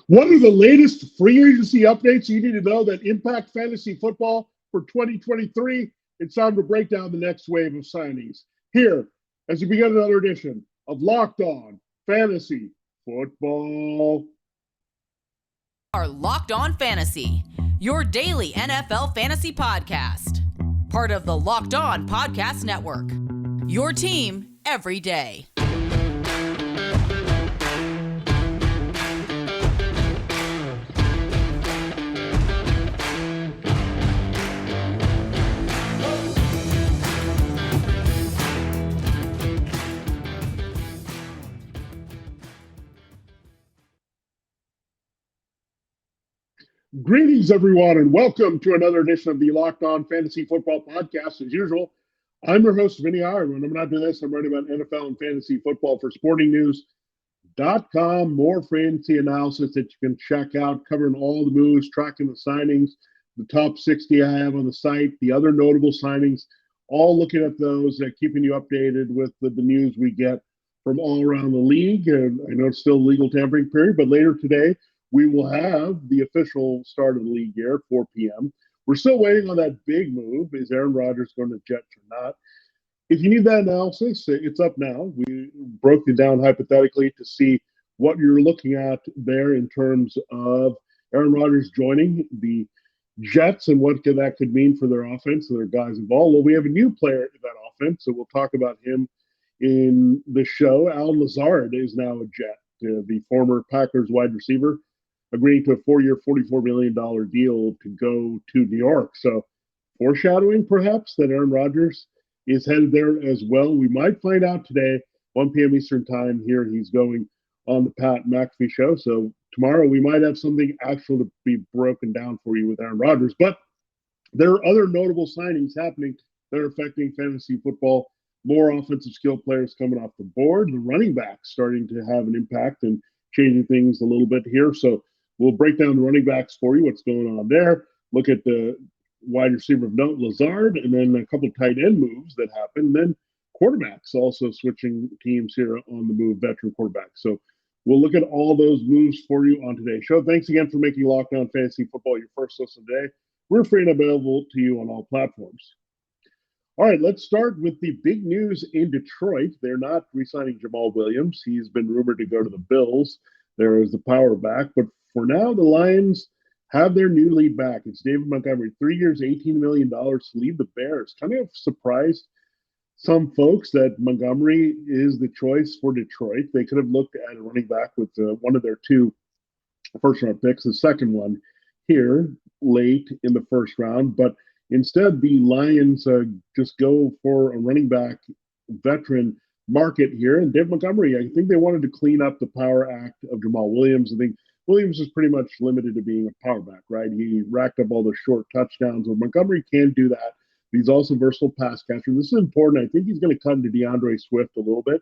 What are the latest free agency updates you need to know that impact fantasy football for 2023? It's time to break down the next wave of signings. Here, as we begin another edition of Locked On Fantasy Football. Our Locked On Fantasy, your daily NFL fantasy podcast. Part of the Locked On Podcast Network. Your team every day. Greetings, everyone, and welcome to another edition of the Locked On Fantasy Football Podcast. As usual, I'm your host, Vinnie Iyer. When I'm not doing this, I'm writing about NFL and fantasy football for sportingnews.com. More fantasy analysis that you can check out, covering all the moves, tracking the signings, the top 60 I have on the site, the other notable signings, all looking at those, keeping you updated with the news we get from all around the league. And I know it's still a legal tampering period, but later today, we will have the official start of the league here at 4 p.m. We're still waiting on that big move. Is Aaron Rodgers going to Jets or not? If you need that analysis, it's up now. We broke it down hypothetically to see what you're looking at there in terms of Aaron Rodgers joining the Jets and what that could mean for their offense and their guys involved. Well, we have a new player in that offense, so we'll talk about him in the show. Allen Lazard is now a Jet, the former Packers wide receiver, agreeing to a 4-year, $44 million deal to go to New York. So foreshadowing, perhaps, that Aaron Rodgers is headed there as well. We might find out today, 1 p.m. Eastern time here. He's going on the Pat McAfee show. So tomorrow we might have something actual to be broken down for you with Aaron Rodgers. But there are other notable signings happening that are affecting fantasy football. More offensive skill players coming off the board. The running backs starting to have an impact and changing things a little bit here. So we'll break down the running backs for you, what's going on there. Look at the wide receiver of note, Lazard, and then a couple of tight end moves that happened. Then quarterbacks also switching teams here on the move, veteran quarterbacks. So we'll look at all those moves for you on today's show. Thanks again for making Locked On Fantasy Football your first listen today. We're free and available to you on all platforms. All right, let's start with the big news in Detroit. They're not re-signing Jamal Williams. He's been rumored to go to the Bills. There is the power back, but for now, the Lions have their new lead back. It's David Montgomery, 3 years, $18 million to lead the Bears. Kind of surprised some folks that Montgomery is the choice for Detroit. They could have looked at a running back with one of their two first-round picks, the second one here late in the first round. But instead, the Lions just go for a running back veteran market here. And David Montgomery, I think they wanted to clean up the power act of Jamal Williams. I think Williams is pretty much limited to being a power back, right? He racked up all the short touchdowns. Well, Montgomery can do that. But he's also a versatile pass catcher. This is important. I think he's going to come to DeAndre Swift a little bit.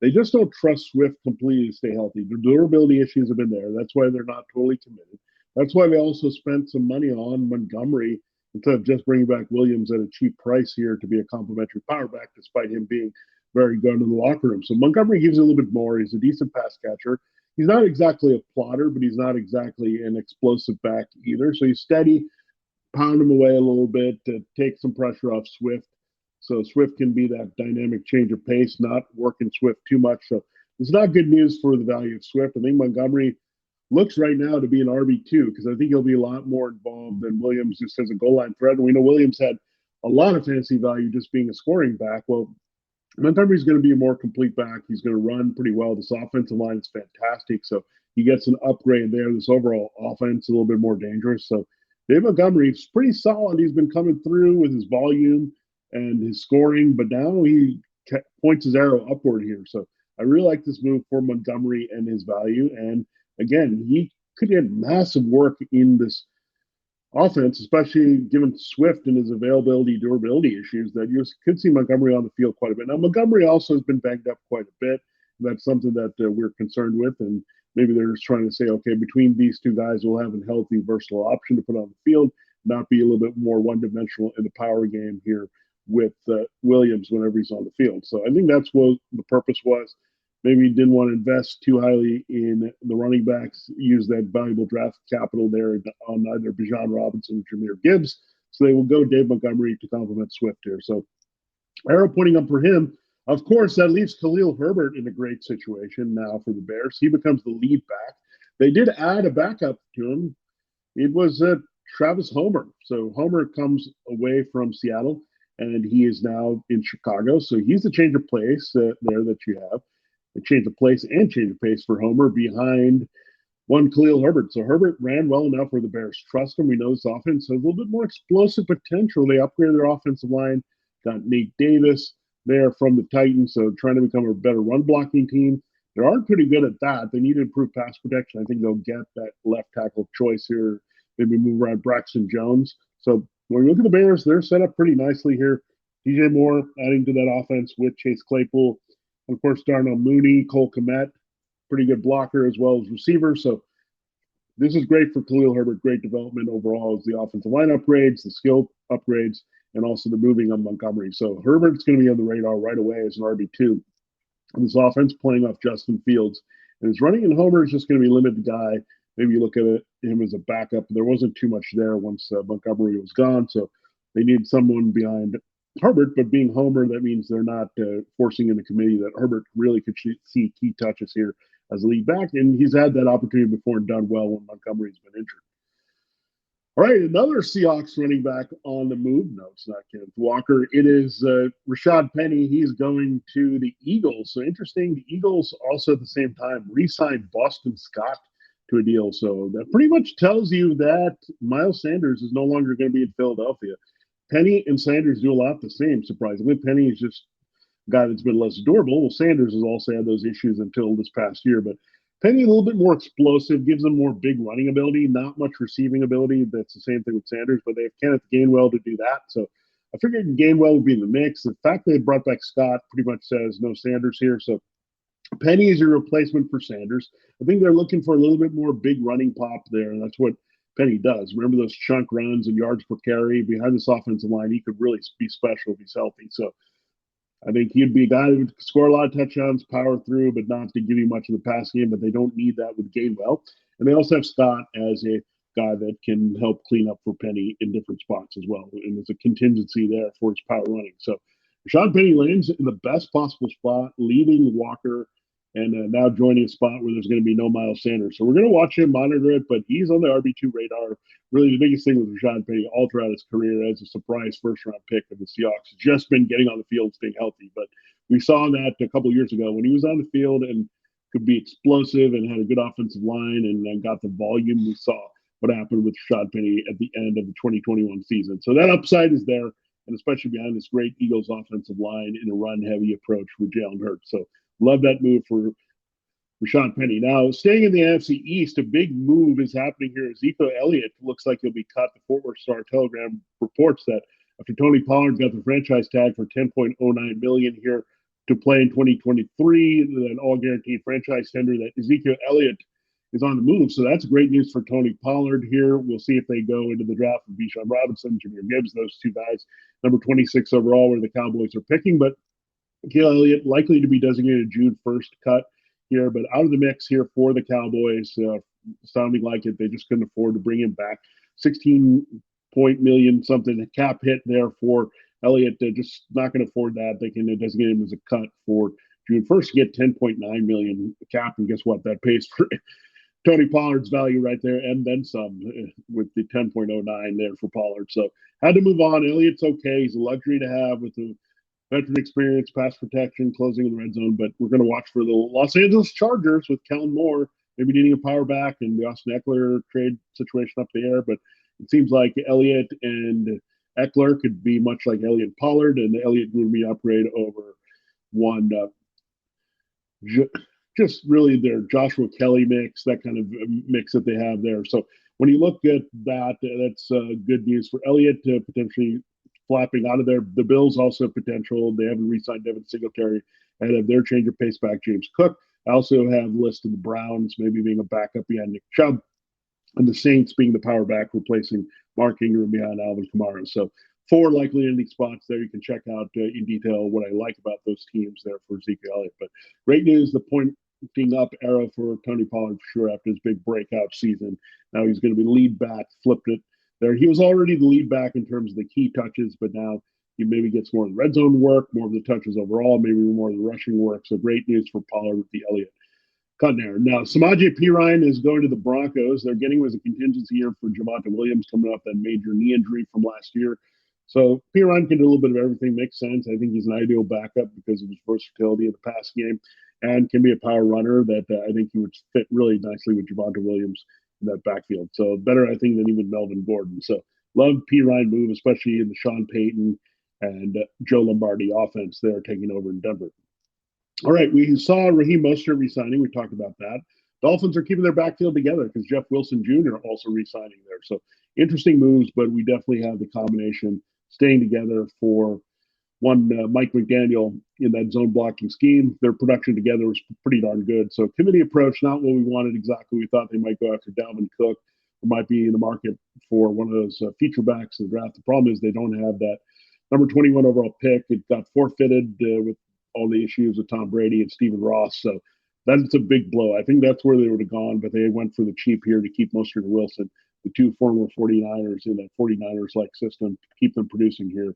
They just don't trust Swift completely to stay healthy. The durability issues have been there. That's why they're not totally committed. That's why they also spent some money on Montgomery instead of just bringing back Williams at a cheap price here to be a complimentary power back, despite him being very good in the locker room. So Montgomery gives a little bit more. He's a decent pass catcher. He's not exactly a plotter, but he's not exactly an explosive back either. So he's steady, pound him away a little bit to take some pressure off Swift. So Swift can be that dynamic change of pace, not working Swift too much. So it's not good news for the value of Swift. I think Montgomery looks right now to be an RB2 because I think he'll be a lot more involved than Williams just as a goal line threat. And we know Williams had a lot of fantasy value just being a scoring back. Well, Montgomery's going to be a more complete back. He's going to run pretty well. This offensive line is fantastic. So he gets an upgrade there. This overall offense is a little bit more dangerous. So Dave Montgomery is pretty solid. He's been coming through with his volume and his scoring, but now he points his arrow upward here. So I really like this move for Montgomery and his value. And again, he could get massive work in this offense, especially given Swift and his availability, durability issues, that you could see Montgomery on the field quite a bit. Now, Montgomery also has been banged up quite a bit. That's something that we're concerned with, and maybe they're just trying to say, okay, between these two guys, we'll have a healthy, versatile option to put on the field, not be a little bit more one-dimensional in the power game here with Williams whenever he's on the field. So I think that's what the purpose was. maybe didn't want to invest too highly in the running backs, use that valuable draft capital there on either Bijan Robinson or Jahmyr Gibbs. So they will go Dave Montgomery to complement Swift here. So arrow pointing up for him. Of course, that leaves Khalil Herbert in a great situation now for the Bears. He becomes the lead back. They did add a backup to him. It was Travis Homer. So Homer comes away from Seattle, and he is now in Chicago. So he's the change of place there that you have. A change of place and change of pace for Homer behind one Khalil Herbert. So Herbert ran well enough where the Bears trust him. We know this offense has a little bit more explosive potential. They upgraded their offensive line, got Nate Davis there from the Titans, so trying to become a better run blocking team. They are pretty good at that. They need to improve pass protection. I think they'll get that left tackle choice here. Maybe move around Braxton Jones. So when you look at the Bears, they're set up pretty nicely here. DJ Moore adding to that offense with Chase Claypool. Of course, Darnell Mooney, Cole Kmet, pretty good blocker as well as receiver. So this is great for Khalil Herbert. Great development overall as the offensive line upgrades, the skill upgrades, and also the moving of Montgomery. So Herbert's going to be on the radar right away as an RB2. And this offense playing off Justin Fields. And his running and Homer is just going to be a limited guy. Maybe you look at him as a backup. There wasn't too much there once Montgomery was gone. So they need someone behind Herbert, but being Homer, that means they're not forcing in the committee that Herbert really could see key touches here as a lead back. And he's had that opportunity before and done well when Montgomery's been injured. All right, another Seahawks running back on the move. No, it's not Kenneth Walker. It is Rashad Penny. He's going to the Eagles. So interesting. The Eagles also at the same time re-signed Boston Scott to a deal. So that pretty much tells you that Miles Sanders is no longer going to be in Philadelphia. Penny and Sanders do a lot the same, surprisingly. Penny is just a guy that's been less durable. Well, Sanders has also had those issues until this past year, but Penny a little bit more explosive, gives them more big running ability, not much receiving ability. That's the same thing with Sanders, but they have Kenneth Gainwell to do that. So I figured Gainwell would be in the mix. The fact they brought back Scott pretty much says no Sanders here. So Penny is a replacement for Sanders. I think they're looking for a little bit more big running pop there, and that's what Penny does. Remember those chunk runs and yards per carry behind this offensive line? He could really be special if he's healthy. So I think he'd be a guy who would score a lot of touchdowns, power through, but not to give you much of the pass game. But they don't need that with Gainwell. And they also have Scott as a guy that can help clean up for Penny in different spots as well. And there's a contingency there for his power running. So Rashad Penny lands in the best possible spot, leaving Walker and now joining a spot where there's going to be no Miles Sanders. So we're going to watch him, monitor it, but he's on the RB2 radar. Really the biggest thing with Rashad Penny all throughout his career as a surprise first-round pick of the Seahawks, just been getting on the field, staying healthy. But we saw that a couple of years ago when he was on the field and could be explosive and had a good offensive line and got the volume. We saw what happened with Rashad Penny at the end of the 2021 season. So that upside is there, and especially behind this great Eagles offensive line in a run-heavy approach with Jalen Hurts. So love that move for Rashad Penny. Now, staying in the NFC East, a big move is happening here. Ezekiel Elliott looks like he'll be cut. The Fort Worth Star-Telegram reports that after Tony Pollard got the franchise tag for $10.09 million here to play in 2023, an all-guaranteed franchise tender, that Ezekiel Elliott is on the move. So that's great news for Tony Pollard here. We'll see if they go into the draft with Bijan Robinson, Jahmyr Gibbs, those two guys, number 26 overall, where the Cowboys are picking. But Ezekiel Elliott likely to be designated June 1st cut here, but out of the mix here for the Cowboys, sounding like it. They just couldn't afford to bring him back. 16 million something cap hit there for Elliott. They're just not going to afford that. They can designate him as a cut for June 1st to get 10.9 million cap, and guess what? That pays for Tony Pollard's value right there, and then some with the 10.09 there for Pollard. So had to move on. Elliott's okay. He's a luxury to have with the veteran experience, pass protection, closing in the red zone. But we're going to watch for the Los Angeles Chargers with Kellen Moore maybe needing a power back and the Austin Eckler trade situation up there. But it seems like Elliott and Eckler could be much like Elliott and Pollard, and Elliott would be upgrade over one just really their Joshua Kelly mix, that kind of mix that they have there. So when you look at that, that's good news for Elliott to potentially flapping out of there. The Bills also have potential. They haven't re-signed Devin Singletary ahead of their change of pace back, James Cook. I also have listed the Browns maybe being a backup behind Nick Chubb, and the Saints being the power back replacing Mark Ingram behind Alvin Kamara. So 4 likely ending spots there. You can check out in detail what I like about those teams there for Zeke Elliott. But great news, the pointing up arrow for Tony Pollard for sure after his big breakout season. Now he's going to be lead back, flipped it there. He was already the lead back in terms of the key touches, but now he maybe gets more of the red zone work, more of the touches overall, maybe more of the rushing work. So great news for Pollard with the Elliott cut there. Now, Samaje Perine is going to the Broncos. They're getting him as a contingency here for Javonte Williams coming off that major knee injury from last year. So Perine can do a little bit of everything. Makes sense. I think he's an ideal backup because of his versatility in the pass game and can be a power runner that I think he would fit really nicely with Javonte Williams in that backfield. So better, I think, than even Melvin Gordon. So love Perine move, especially in the Sean Payton and Joe Lombardi offense there taking over in Denver. All right, we saw Raheem Mostert re-signing. We talked about that. Dolphins are keeping their backfield together because Jeff Wilson Jr. also re-signing there. So interesting moves, but we definitely have the combination staying together for one Mike McDaniel in that zone blocking scheme. Their production together was pretty darn good. So committee approach, not what we wanted exactly. We thought they might go after Dalvin Cook or might be in the market for one of those feature backs in the draft. The problem is they don't have that number 21 overall pick. It got forfeited with all the issues with Tom Brady and Stephen Ross. So that's a big blow. I think that's where they would have gone, but they went for the cheap here to keep Mostert and Wilson, the two former 49ers in that 49ers-like system, to keep them producing here.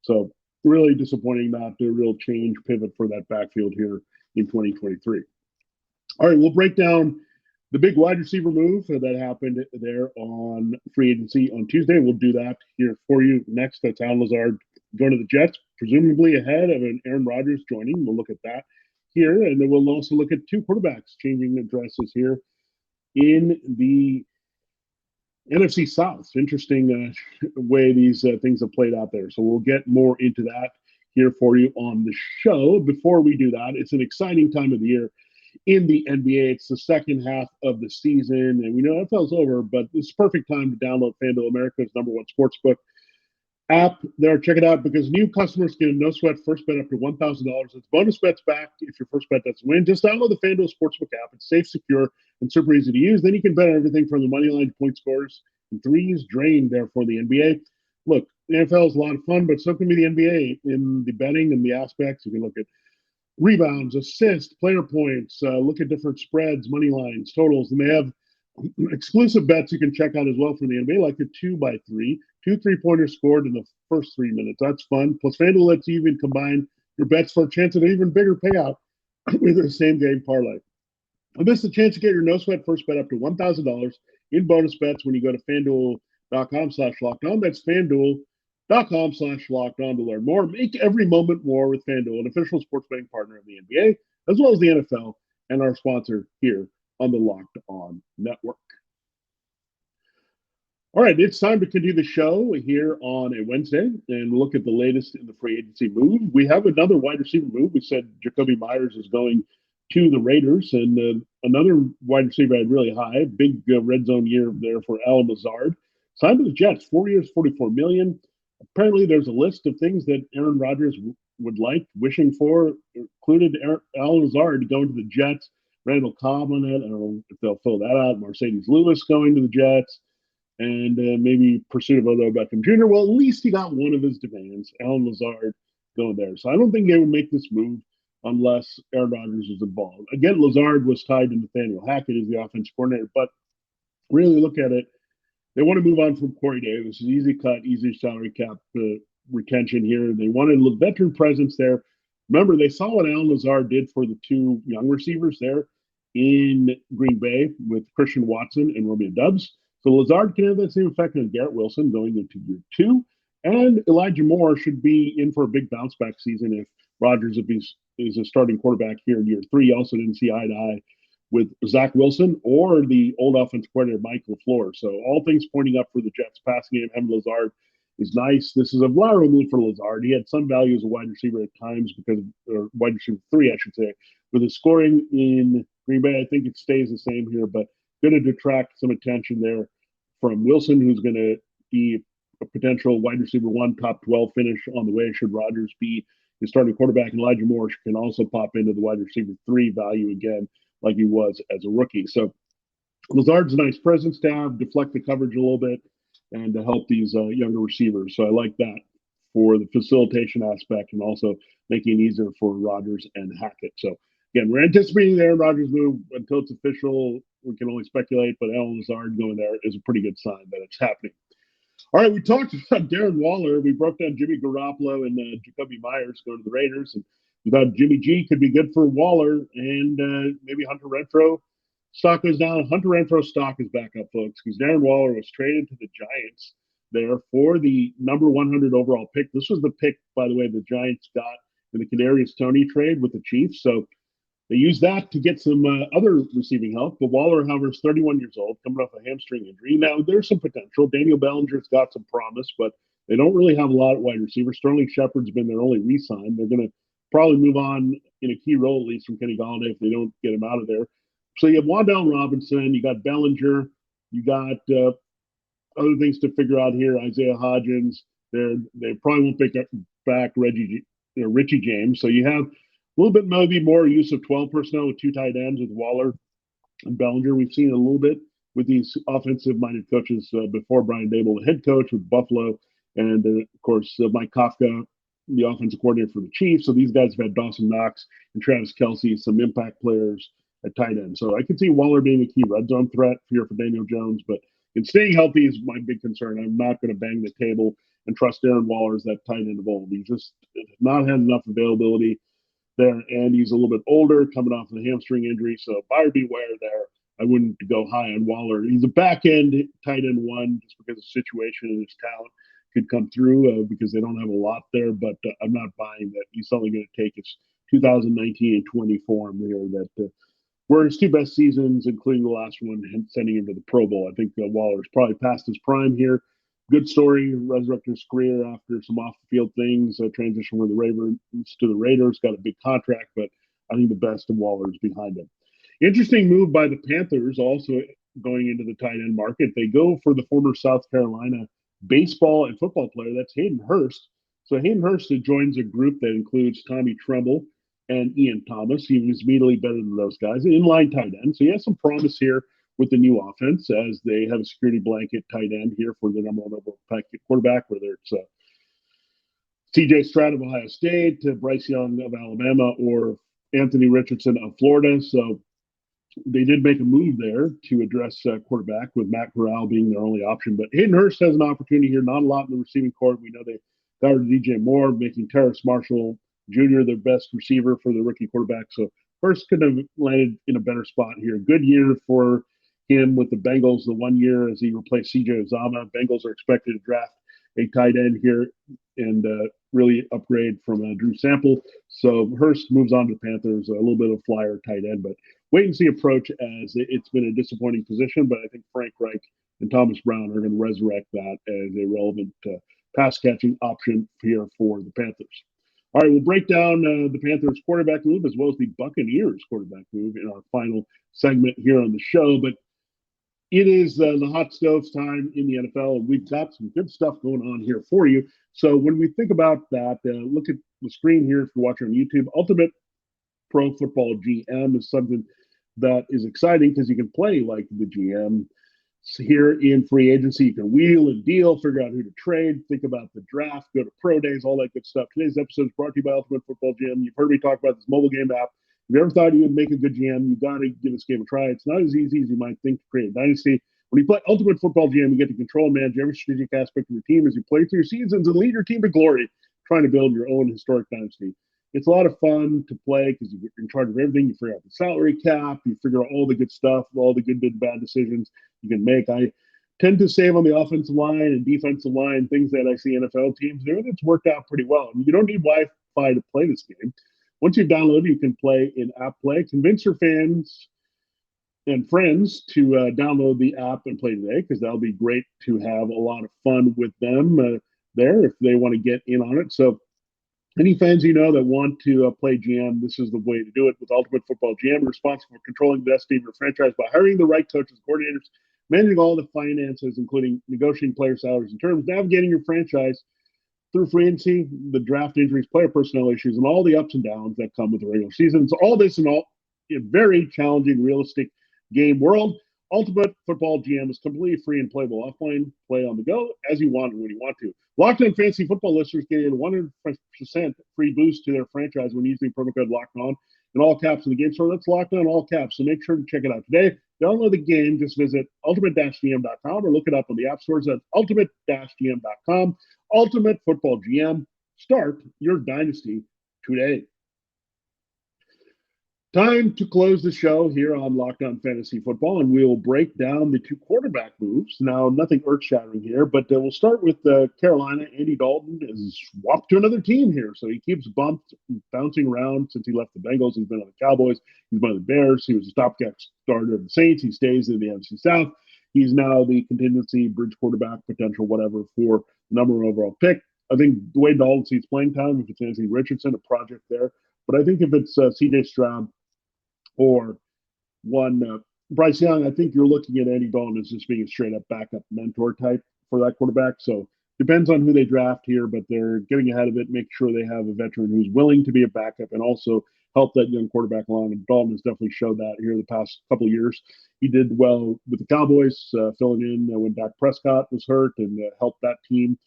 So really disappointing, not a real change pivot for that backfield here in 2023. All right, we'll break down the big wide receiver move that happened there on free agency on Tuesday. We'll do that here for you next. That's Allen Lazard going to the Jets, presumably ahead of an Aaron Rodgers joining. We'll look at that here, and then we'll also look at two quarterbacks changing addresses here in the NFC South. Interesting way these things have played out there. So we'll get more into that here for you on the show. Before we do that, it's an exciting time of the year in the NBA. It's the second half of the season, and we know NFL's over, but it's perfect time to download FanDuel, America's #1 sportsbook app there. Check it out because new customers get a no sweat first bet up to $1,000. It's bonus bets back if your first bet doesn't win. Just download the FanDuel Sportsbook app. It's safe, secure, and super easy to use. Then you can bet on everything from the money line to point scores and threes drained there for the NBA. Look, the NFL is a lot of fun, but so can be the NBA in the betting and the aspects. You can look at rebounds, assists, player points, look at different spreads, money lines, totals, and they have exclusive bets you can check out as well from the NBA, like the 2x3, 2 3-pointers scored in the first 3 minutes. That's fun. Plus, FanDuel lets you even combine your bets for a chance at an even bigger payout with a same-game parlay. And this is a chance to get your no-sweat first bet up to $1,000 in bonus bets when you go to FanDuel.com/lockedon. That's FanDuel.com/lockedon to learn more. Make every moment more with FanDuel, an official sports betting partner of the NBA, as well as the NFL, and our sponsor here on the Locked On Network. All right, it's time to continue the show here on a Wednesday and look at the latest in the free agency move. We have another wide receiver move. We said Jacoby Myers is going to the Raiders, and another wide receiver I had really high, big red zone year there for Allen Lazard. Signed to the Jets, 4 years, $44 million. Apparently, there's a list of things that Aaron Rodgers would like, wishing for, included Allen Lazard going to the Jets. Randall Cobb on it. I don't know if they'll fill that out. Mercedes Lewis going to the Jets, and maybe pursuit of Odell Beckham Jr. Well, at least he got one of his demands. Allen Lazard going there. So I don't think they would make this move unless Aaron Rodgers was involved. Again, Lazard was tied to Nathaniel Hackett as the offensive coordinator, but really look at it. They want to move on from Corey Davis. Easy cut, easy salary cap retention here. They wanted a veteran presence there. Remember, they saw what Allen Lazard did for the two young receivers there in Green Bay with Christian Watson and Romeo Doubs. So Lazard can have that same effect on Garrett Wilson going into year 2. And Elijah Moore should be in for a big bounce back season if Rodgers is a starting quarterback here in year 3. Also didn't see eye to eye with Zach Wilson or the old offensive coordinator, Mike LaFleur. So all things pointing up for the Jets passing game. Having Lazard is nice. This is a lateral move for Lazard. He had some value as a wide receiver at times or wide receiver 3, I should say. With his scoring in Green Bay, I think it stays the same here, but going to detract some attention there from Wilson, who's going to be a potential wide receiver 1, top 12 finish on the way should Rodgers be his starting quarterback. And Elijah Moore can also pop into the wide receiver 3 value again, like he was as a rookie. So Lazard's a nice presence to have, deflect the coverage a little bit, and to help these younger receivers. So I like that for the facilitation aspect and also making it easier for Rodgers and Hackett. So again, we're anticipating the Aaron Rodgers move until it's official. We can only speculate, but Allen Lazard going there is a pretty good sign that it's happening. All right, we talked about Darren Waller. We broke down Jimmy Garoppolo and Jacoby Myers going to the Raiders, and we thought Jimmy G could be good for Waller, and maybe Hunter Renfrow stock goes down. Hunter Renfrow stock is back up, folks, because Darren Waller was traded to the Giants there for the number 100 overall pick. This was the pick, by the way, the Giants got in the Kadarius Toney trade with the Chiefs. So they used that to get some other receiving help. But Waller, however, is 31 years old, coming off a hamstring injury. Now, there's some potential. Daniel Bellinger's got some promise, but they don't really have a lot of wide receivers. Sterling Shepard's been their only re-sign. They're going to probably move on in a key role, at least from Kenny Galladay, if they don't get him out of there. So you have Wan'Dale Robinson, you got Bellinger, you got other things to figure out here. Isaiah Hodgins, they probably won't pick back Richie James. So you have a little bit maybe more use of 12 personnel with two tight ends with Waller and Bellinger. We've seen a little bit with these offensive-minded coaches before Brian Dable, the head coach with Buffalo, and of course Mike Kafka, the offensive coordinator for the Chiefs. So these guys have had Dawson Knox and Travis Kelce, some impact players at tight end. So I can see Waller being a key red zone threat here for Daniel Jones, but in staying healthy is my big concern. I'm not going to bang the table and trust Darren Waller as that tight end of old. He's just not had enough availability there, and he's a little bit older, coming off of a hamstring injury. So buyer beware there. I wouldn't go high on Waller. He's a back end tight end one just because of the situation and his talent could come through because they don't have a lot there. But I'm not buying that he's only going to take his 2019 and 20 form here that were his two best seasons, including the last one, sending him to the Pro Bowl. I think Waller's probably past his prime here. Good story, resurrected his career after some off-the-field things, transition from the Ravens to the Raiders, got a big contract, but I think the best of Waller is behind him. Interesting move by the Panthers, also going into the tight end market. They go for the former South Carolina baseball and football player. That's Hayden Hurst. So Hayden Hurst joins a group that includes Tommy Tremble and Ian Thomas. He was immediately better than those guys. Inline tight end. So he has some promise here with the new offense as they have a security blanket tight end here for the number one overall quarterback, whether it's C.J. Stroud of Ohio State, Bryce Young of Alabama, or Anthony Richardson of Florida. So they did make a move there to address quarterback with Matt Corral being their only option. But Hayden Hurst has an opportunity here, not a lot in the receiving court. We know they got rid of DJ Moore, making Terrace Marshall Jr. their best receiver for the rookie quarterback. So Hurst could have landed in a better spot here. Good year for him with the Bengals the 1 year as he replaced C.J. Uzomah. Bengals are expected to draft a tight end here and really upgrade from Drew Sample. So Hurst moves on to the Panthers, a little bit of flyer tight end, but wait and see approach as it's been a disappointing position, but I think Frank Reich and Thomas Brown are going to resurrect that as a relevant pass-catching option here for the Panthers. All right, we'll break down the Panthers quarterback move as well as the Buccaneers quarterback move in our final segment here on the show, but it is the hot stoves time in the NFL, and we've got some good stuff going on here for you. So when we think about that, look at the screen here if you're watching on YouTube. Ultimate Pro Football GM is something that is exciting because you can play like the GM. So here in free agency, you can wheel and deal, figure out who to trade, think about the draft, go to pro days, all that good stuff. Today's episode is brought to you by Ultimate Football GM. You've heard me talk about this mobile game app. If you ever thought you would make a good GM, you got to give this game a try. It's not as easy as you might think to create a dynasty. When you play Ultimate Football GM, you get to control and manage every strategic aspect of your team as you play through your seasons and lead your team to glory, trying to build your own historic dynasty. It's a lot of fun to play because you're in charge of everything. You figure out the salary cap, you figure out all the good stuff, all the good and bad decisions you can make. I tend to save on the offensive line and defensive line, things that I see NFL teams doing. It's worked out pretty well. I mean, you don't need Wi-Fi to play this game. Once you download, you can play in app play. Convince your fans and friends to download the app and play today because that'll be great to have a lot of fun with them there if they want to get in on it. So any fans you know that want to play GM, this is the way to do it with Ultimate Football GM. You're responsible for controlling the destiny of your franchise by hiring the right coaches and coordinators, managing all the finances, including negotiating player salaries and terms, navigating your franchise through free agency, the draft, injuries, player personnel issues, and all the ups and downs that come with the regular season. So all this and all, a very challenging, realistic game world. Ultimate Football GM is completely free and playable offline. Play on the go as you want and when you want to. Locked On Fantasy Football listeners get a 100% free boost to their franchise when using promo code Locked On in all caps in the game store. That's Locked On all caps, so make sure to check it out today. Download the game. Just visit ultimate-gm.com or look it up on the app stores. That's ultimate-gm.com. Ultimate Football GM. Start your dynasty today. Time to close the show here on Locked On Fantasy Football, and we'll break down the two quarterback moves. Now, nothing earth-shattering here, but we'll start with Carolina. Andy Dalton is swapped to another team here, so he keeps bouncing around since he left the Bengals. He's been on the Cowboys. He's been on the Bears. He was a stopgap starter of the Saints. He stays in the NFC South. He's now the contingency bridge quarterback, potential whatever, for the number one overall pick. I think the way Dalton sees playing time, if it's Anthony Richardson, a project there. But I think if it's C.J. Stroud, or Bryce Young, I think you're looking at Andy Dalton as just being a straight-up backup mentor type for that quarterback. So depends on who they draft here, but they're getting ahead of it, make sure they have a veteran who's willing to be a backup and also help that young quarterback along. And Dalton has definitely showed that here the past couple of years. He did well with the Cowboys, filling in when Dak Prescott was hurt and helped that team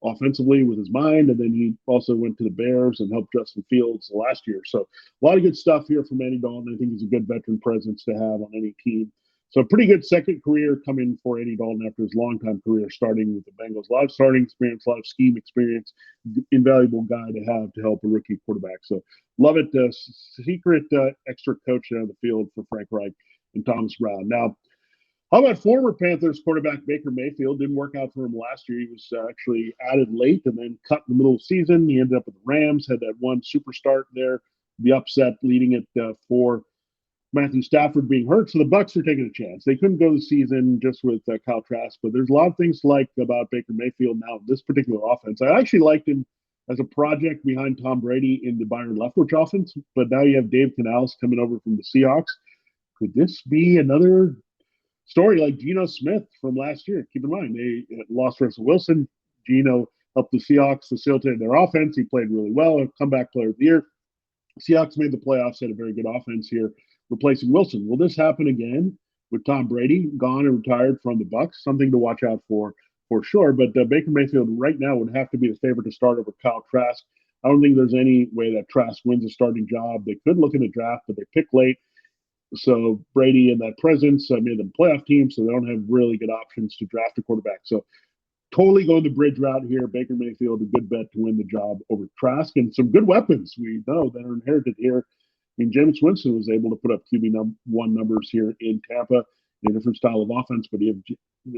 offensively with his mind, and then he also went to the Bears and helped Justin Fields last year. So a lot of good stuff here from Andy Dalton. I think he's a good veteran presence to have on any team. So a pretty good second career coming for Andy Dalton after his longtime career starting with the Bengals. A lot of starting experience, a lot of scheme experience, invaluable guy to have to help a rookie quarterback. So love it. Secret extra coach down the field for Frank Reich and Thomas Brown. Now, how about former Panthers quarterback Baker Mayfield? Didn't work out for him last year. He was actually added late and then cut in the middle of the season. He ended up with the Rams, had that one super start there, the upset leading it for Matthew Stafford being hurt. So the Bucs are taking a chance. They couldn't go the season just with Kyle Trask, but there's a lot of things to like about Baker Mayfield now, this particular offense. I actually liked him as a project behind Tom Brady in the Byron Leftwich offense, but now you have Dave Canales coming over from the Seahawks. Could this be another story like Geno Smith from last year? Keep in mind, they lost Russell Wilson. Geno helped the Seahawks facilitate their offense. He played really well, a comeback player of the year. Seahawks made the playoffs, had a very good offense here, replacing Wilson. Will this happen again with Tom Brady gone and retired from the Bucs? Something to watch out for sure. But Baker Mayfield right now would have to be the favorite to start over Kyle Trask. I don't think there's any way that Trask wins a starting job. They could look in the draft, but they pick late. So Brady and that presence made them playoff team, so they don't have really good options to draft a quarterback. So totally going the bridge route here. Baker Mayfield, a good bet to win the job over Trask, and some good weapons we know that are inherited here. I mean, Jameis Winston was able to put up QB1 numbers here in Tampa in a different style of offense, but you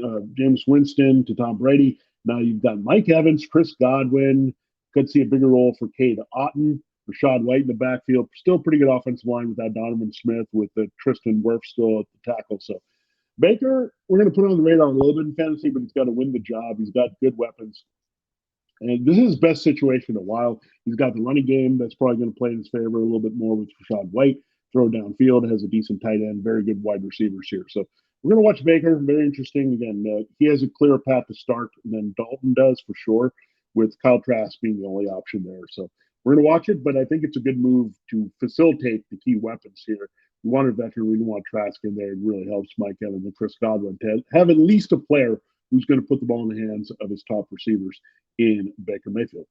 have Jameis Winston to Tom Brady. Now you've got Mike Evans, Chris Godwin. Could see a bigger role for Cade Otton. Rashad White in the backfield. Still pretty good offensive line without Donovan Smith, with Tristan Wirfs still at the tackle. So Baker, we're going to put on the radar a little bit in fantasy, but he's got to win the job. He's got good weapons. And this is his best situation in a while. He's got the running game that's probably going to play in his favor a little bit more with Rashad White. Throw downfield, has a decent tight end, very good wide receivers here. So we're going to watch Baker. Very interesting. Again, he has a clearer path to start than Dalton does for sure, with Kyle Trask being the only option there. So we're going to watch it, but I think it's a good move to facilitate the key weapons here. We want a veteran. We don't want Trask in there. It really helps Mike Evans and Chris Godwin to have at least a player who's going to put the ball in the hands of his top receivers in Baker Mayfield.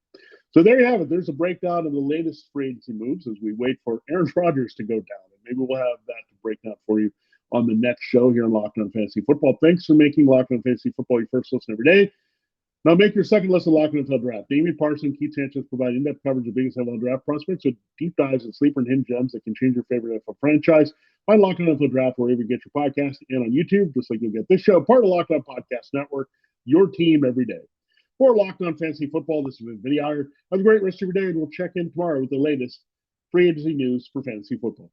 So there you have it. There's a breakdown of the latest free agency moves as we wait for Aaron Rodgers to go down. And maybe we'll have that to break down for you on the next show here on Locked On Fantasy Football. Thanks for making Locked On Fantasy Football your first listen every day. Now make your second listen Locked On NFL Draft. Damian Parson, Keith Sanchez provide in-depth coverage of the biggest NFL draft prospects with deep dives and sleeper and hidden gems that can change your favorite NFL franchise. Find Locked On NFL Draft wherever you get your podcast and on YouTube, just like you'll get this show, part of the Locked On Podcast Network, your team every day. For Locked On Fantasy Football, this is Vinnie Iyer. Have a great rest of your day, and we'll check in tomorrow with the latest free agency news for fantasy football.